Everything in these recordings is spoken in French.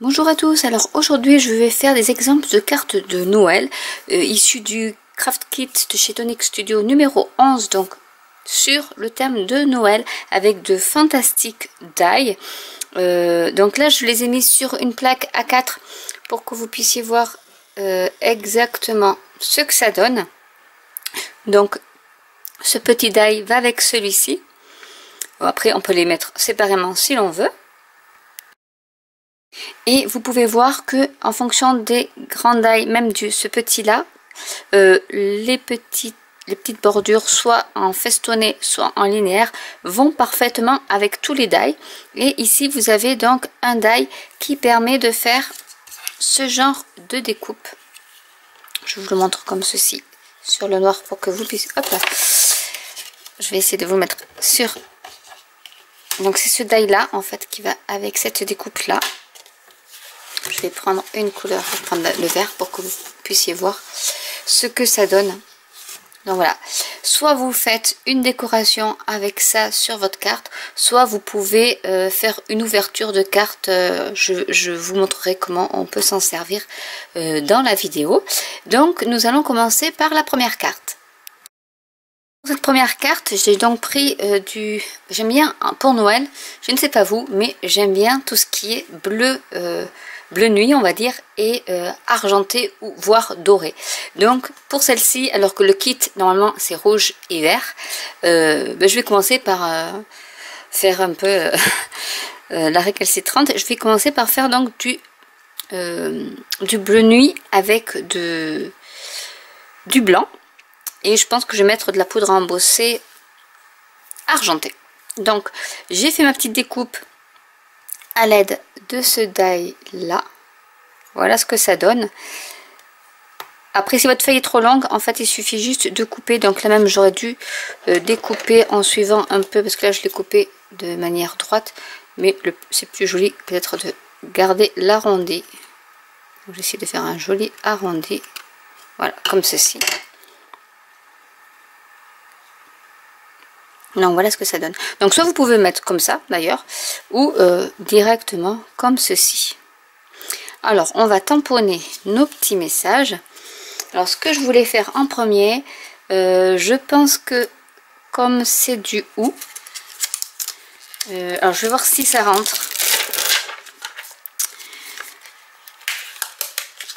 Bonjour à tous, alors aujourd'hui je vais faire des exemples de cartes de Noël issues du Craft Kit de chez Tonic Studio numéro 11, donc sur le thème de Noël avec de fantastiques die. Donc là je les ai mis sur une plaque A4 pour que vous puissiez voir exactement ce que ça donne. Donc ce petit die va avec celui-ci. Après on peut les mettre séparément si l'on veut. Et vous pouvez voir que en fonction des grandes die, même ce petit là, les petites bordures, soit en festonné, soit en linéaire, vont parfaitement avec tous les die. Et ici vous avez donc un die qui permet de faire ce genre de découpe. Je vous le montre comme ceci sur le noir pour que vous puissiez. Hop là. Je vais essayer de vous mettre sur. Donc c'est ce die là en fait qui va avec cette découpe là. Je vais prendre une couleur, je vais prendre le vert pour que vous puissiez voir ce que ça donne. Donc voilà, soit vous faites une décoration avec ça sur votre carte, soit vous pouvez faire une ouverture de carte. Je vous montrerai comment on peut s'en servir dans la vidéo. Donc nous allons commencer par la première carte. Pour cette première carte, j'ai donc pris j'aime bien pour Noël, je ne sais pas vous, mais j'aime bien tout ce qui est bleu, bleu nuit on va dire, et argenté ou voire doré. Donc pour celle-ci, alors que le kit normalement c'est rouge et vert, je vais commencer par faire un peu la récalcitrante. Je vais commencer par faire donc du bleu nuit avec du blanc. Et je pense que je vais mettre de la poudre à embosser argentée. Donc j'ai fait ma petite découpe à l'aide de ce die là. Voilà ce que ça donne. Après si votre feuille est trop longue, en fait il suffit juste de couper. Donc là même j'aurais dû découper en suivant un peu, parce que là je l'ai coupé de manière droite. Mais c'est plus joli peut-être de garder l'arrondi. J'essaie de faire un joli arrondi. Voilà, comme ceci. Donc voilà ce que ça donne. Donc soit vous pouvez mettre comme ça d'ailleurs, ou directement comme ceci. Alors on va tamponner nos petits messages. Alors ce que je voulais faire en premier, je pense que comme c'est du ou, alors je vais voir si ça rentre.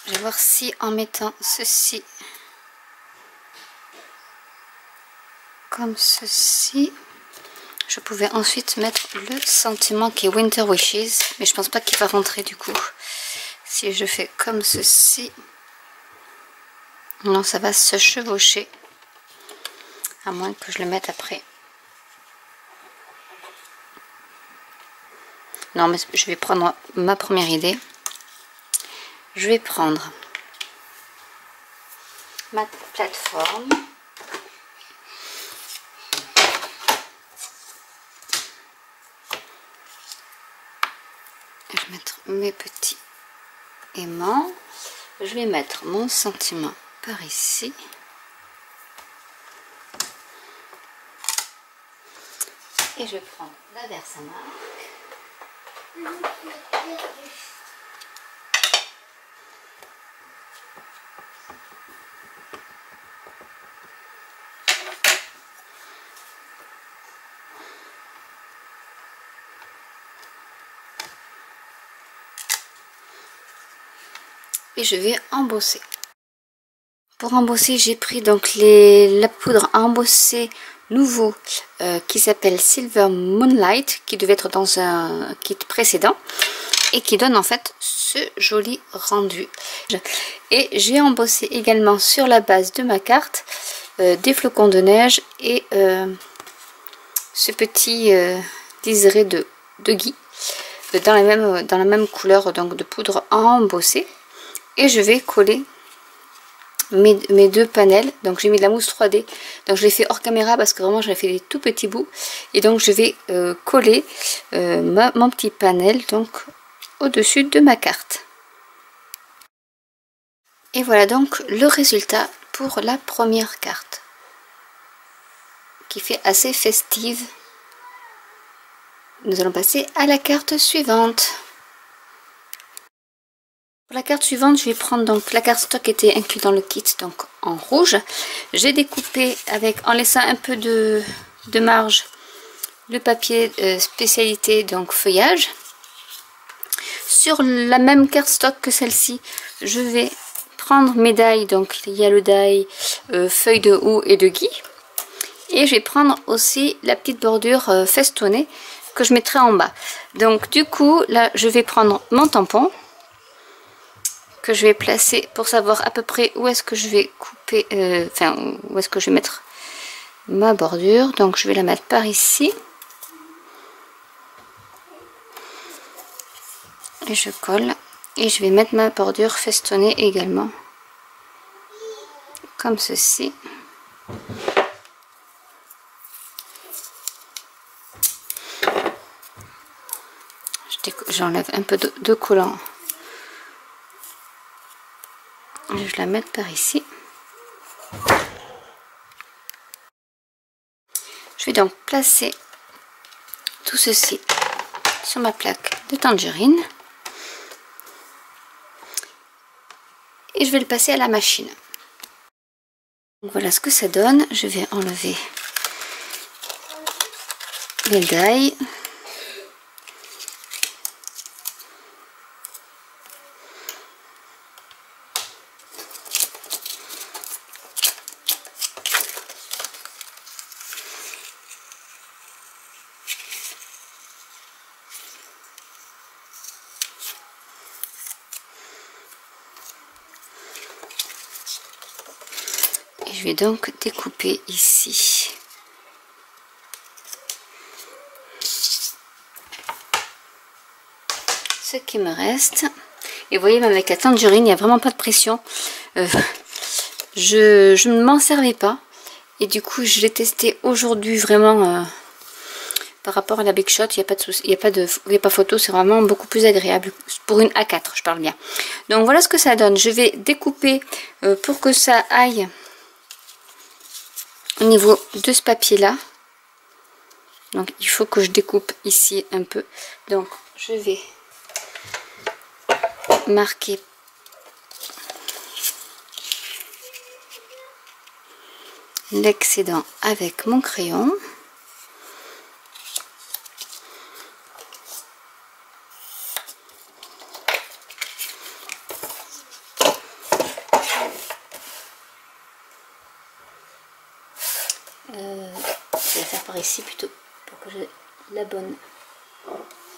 Je vais voir si en mettant ceci comme ceci, je pouvais ensuite mettre le sentiment qui est Winter Wishes, mais je pense pas qu'il va rentrer du coup. Si je fais comme ceci, non, ça va se chevaucher, à moins que je le mette après. Non, mais je vais prendre ma première idée. Je vais prendre ma plateforme. Je vais mettre mes petits aimants. Je vais mettre mon sentiment par ici. Et je prends la Versamark. Et je vais embosser. Pour embosser, j'ai pris donc la poudre à embosser nouveau qui s'appelle Silver Moonlight, qui devait être dans un kit précédent et qui donne en fait ce joli rendu. Et j'ai embossé également sur la base de ma carte des flocons de neige et ce petit liseré de Guy dans la même couleur donc de poudre à embosser. Et je vais coller mes deux panels. Donc j'ai mis de la mousse 3D, donc je l'ai fait hors caméra parce que vraiment j'avais fait des tout petits bouts. Et donc je vais coller mon petit panel donc au dessus de ma carte. Et voilà donc le résultat pour la première carte, qui fait assez festive. Nous allons passer à la carte suivante. Pour la carte suivante, je vais prendre donc la carte stock qui était inclue dans le kit, donc en rouge. J'ai découpé en laissant un peu de marge le papier spécialité, donc feuillage. Sur la même carte stock que celle-ci, je vais prendre mes die, donc il y a le die feuille de houx et de gui. Et je vais prendre aussi la petite bordure festonnée que je mettrai en bas. Donc du coup, là, je vais prendre mon tampon que je vais placer pour savoir à peu près où est-ce que je vais couper, où est-ce que je vais mettre ma bordure. Donc je vais la mettre par ici. Et je colle. Et je vais mettre ma bordure festonnée également. Comme ceci. J'enlève un peu de collant. Et je la mets par ici. Je vais donc placer tout ceci sur ma plaque de tangerine. Et je vais le passer à la machine. Donc voilà ce que ça donne. Je vais enlever les die. Je vais donc découper ici. Ce qui me reste. Et vous voyez, même avec la tangerine, il n'y a vraiment pas de pression. Je ne m'en servais pas. Et du coup, je l'ai testé aujourd'hui vraiment par rapport à la Big Shot. Il n'y a pas de souci, il n'y a pas photo, c'est vraiment beaucoup plus agréable. Pour une A4, je parle bien. Donc voilà ce que ça donne. Je vais découper pour que ça aille au niveau de ce papier là. Donc il faut que je découpe ici un peu. Donc je vais marquer l'excédent avec mon crayon. Je vais faire par ici plutôt pour que j'ai la bonne.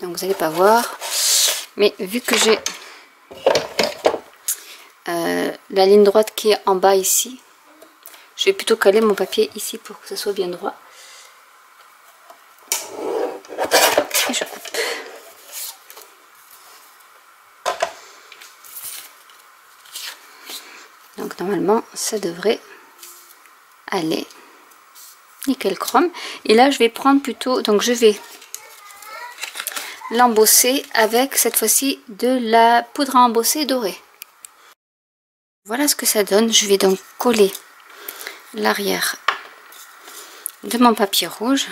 Donc vous n'allez pas voir, mais vu que j'ai la ligne droite qui est en bas ici, je vais plutôt caler mon papier ici pour que ça soit bien droit. Et je coupe. Donc normalement ça devrait aller. Nickel chrome. Et là je vais prendre plutôt, donc je vais l'embosser avec cette fois-ci de la poudre à embosser dorée. Voilà ce que ça donne. Je vais donc coller l'arrière de mon papier rouge.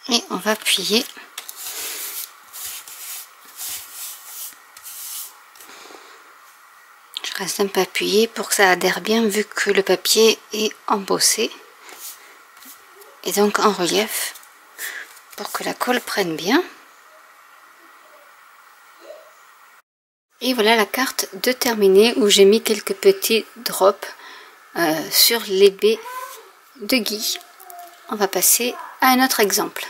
Et on va appuyer. Je reste un peu appuyé pour que ça adhère bien vu que le papier est embossé. Et donc en relief pour que la colle prenne bien. Et voilà la carte de terminée où j'ai mis quelques petits drops sur les baies de gui. On va passer à un autre exemple.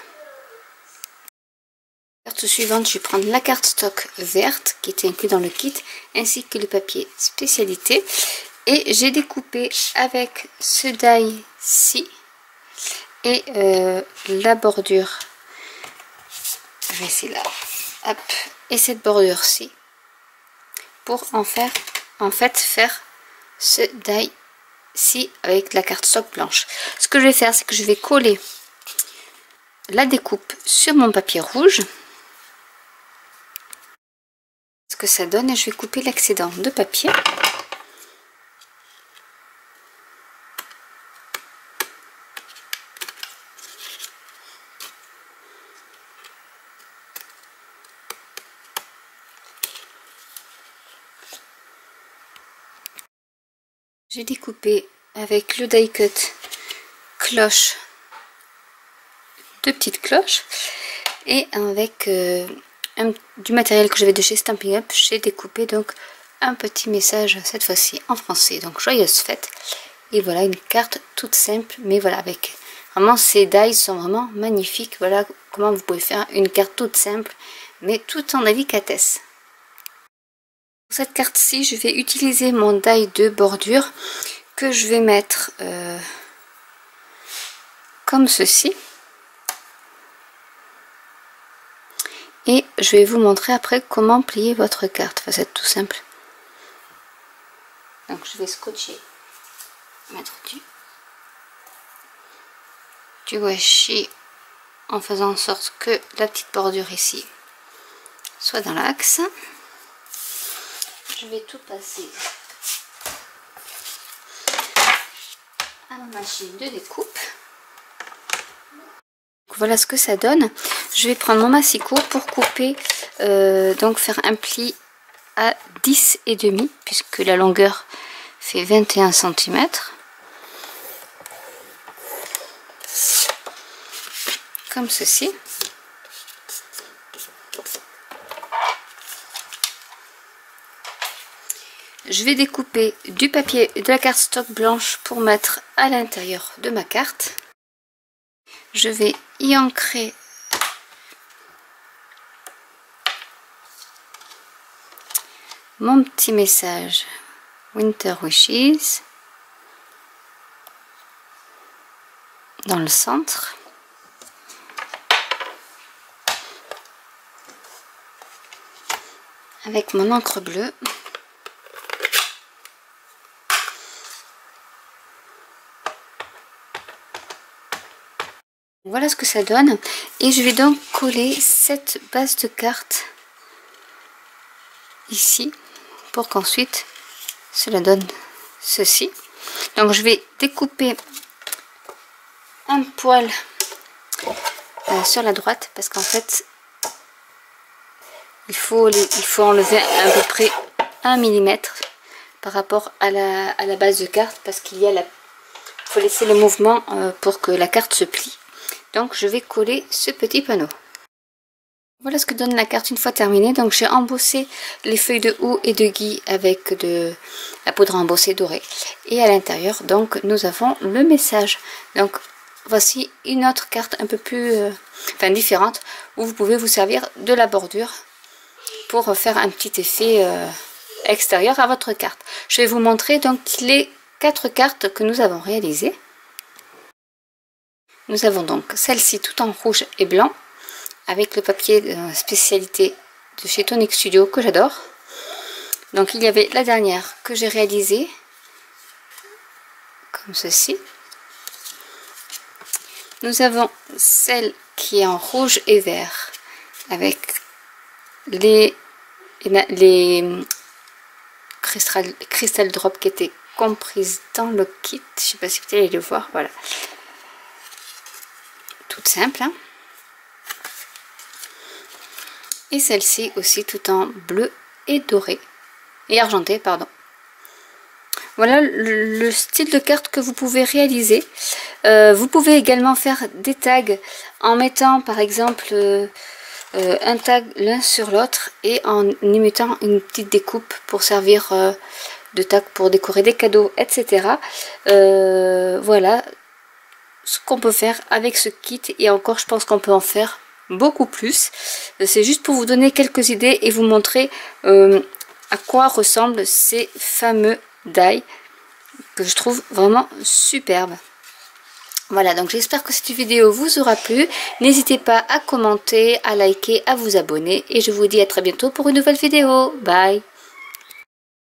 Carte suivante, je vais prendre la carte stock verte qui était inclue dans le kit ainsi que le papier spécialité et j'ai découpé avec ce die-ci et la bordure, je vais essayer là, hop, et cette bordure-ci pour en fait faire ce die-ci. ci avec la cardstock blanche. Ce que je vais faire, c'est que je vais coller la découpe sur mon papier rouge. Ce que ça donne, et je vais couper l'excédent de papier. J'ai découpé avec le die cut cloche, deux petites cloches, et avec du matériel que j'avais de chez Stampin' Up, j'ai découpé donc un petit message, cette fois-ci en français, donc joyeuse fête. Et voilà une carte toute simple, mais voilà, avec vraiment ces dies sont vraiment magnifiques. Voilà comment vous pouvez faire une carte toute simple, mais tout en délicatesse. Pour cette carte-ci, je vais utiliser mon die de bordure que je vais mettre comme ceci. Et je vais vous montrer après comment plier votre carte. Enfin, c'est tout simple. Donc je vais scotcher, mettre du washi en faisant en sorte que la petite bordure ici soit dans l'axe. Je vais tout passer à ma machine de découpe. Voilà ce que ça donne. Je vais prendre mon massicot pour couper, donc faire un pli à 10,5 puisque la longueur fait 21 cm. Comme ceci. Je vais découper du papier de la cardstock blanche pour mettre à l'intérieur de ma carte. Je vais y ancrer mon petit message Winter Wishes dans le centre. Avec mon encre bleue. Voilà ce que ça donne, et je vais donc coller cette base de carte ici pour qu'ensuite cela donne ceci. Donc je vais découper un poil sur la droite parce qu'en fait il faut enlever à peu près 1 mm par rapport à la base de carte, parce qu'il y a faut laisser le mouvement pour que la carte se plie. Donc je vais coller ce petit panneau. Voilà ce que donne la carte une fois terminée. Donc j'ai embossé les feuilles de houx et de gui avec de la poudre embossée dorée. Et à l'intérieur, donc nous avons le message. Donc voici une autre carte un peu plus différente, où vous pouvez vous servir de la bordure pour faire un petit effet extérieur à votre carte. Je vais vous montrer donc les 4 cartes que nous avons réalisées. Nous avons donc celle-ci tout en rouge et blanc avec le papier de spécialité de chez Tonic Studio que j'adore. Donc il y avait la dernière que j'ai réalisée comme ceci. Nous avons celle qui est en rouge et vert avec les crystal drops qui étaient comprises dans le kit. Je ne sais pas si vous allez le voir, voilà. Toute simple, hein. Et celle-ci aussi tout en bleu et doré et argenté, pardon. Voilà le style de carte que vous pouvez réaliser. Vous pouvez également faire des tags en mettant par exemple un tag l'un sur l'autre et en y mettant une petite découpe pour servir de tag pour décorer des cadeaux, etc. Voilà ce qu'on peut faire avec ce kit, et encore je pense qu'on peut en faire beaucoup plus. C'est juste pour vous donner quelques idées et vous montrer à quoi ressemblent ces fameux die que je trouve vraiment superbes. Voilà, donc j'espère que cette vidéo vous aura plu. N'hésitez pas à commenter, à liker, à vous abonner, et je vous dis à très bientôt pour une nouvelle vidéo. Bye!